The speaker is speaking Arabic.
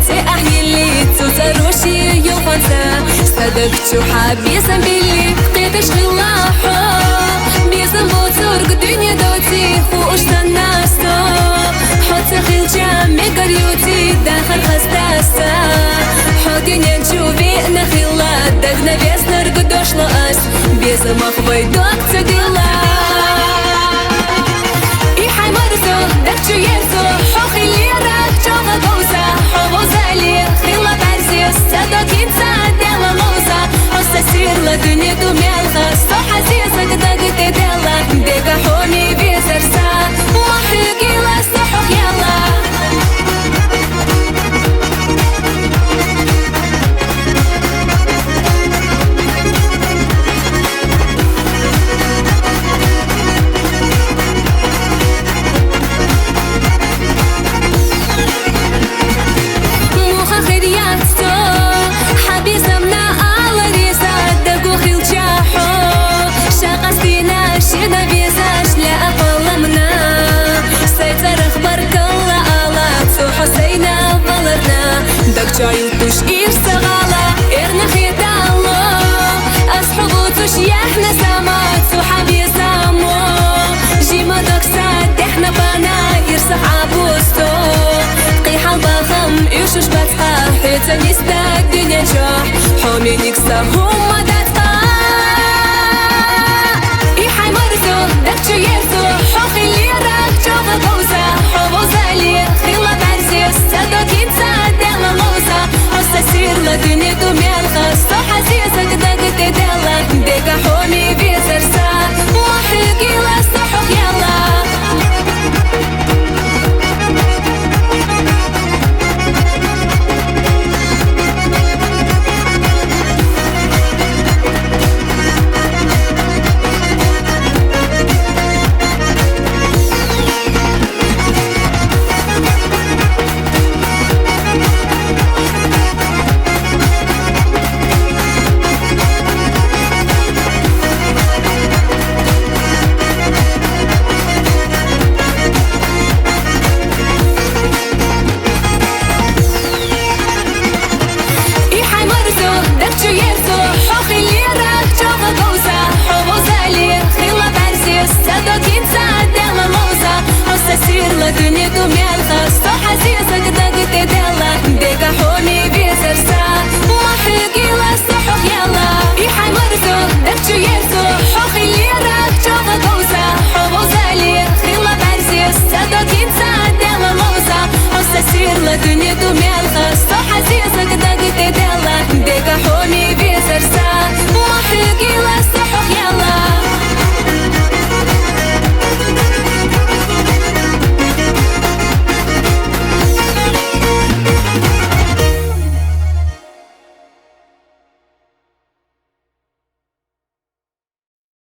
توتي أحيي اللي توتروشي يوفانسا صدقتو حابي سنبيلي بقيتش غلاحو بيزن بوتورك دنيا دوتي خوش تناسو حوت خيل جامي قريوتي داخل خستاسا حودين نشوفي نخيلا دقنا بيس نرقدوش لأس بيز مخبي دوك تديلا إيحاي مرزو دكتو يرزو حوخي اللي راك جوغا بوزا حوزالي خيلا بعزيز صدق ينسى ديلا موزا حوسا سير لدنيا دوميالغا سو حزيزك دقت ديلا ديقا حومي بيزرسا وحيقي لا سحوخ يلا جايوتوش إرسغالا إرنا خيدالو أصحبوتوش يحنا سامات وحبي سامو جيما دوكسات إحنا بانا إرسخ عبوستو قيحة البخم إيشوش باتقا حيتا نستا الدنيا جاح حومي نكسا هما داتقا إيحاي مرزو دكتو يرزو حوخي اللي راك جوغا بوزا حوزالي خيلا بعزيز صدق ينسى ديلا موزا حوسا سير لدنيا دوميالغا سو حزيز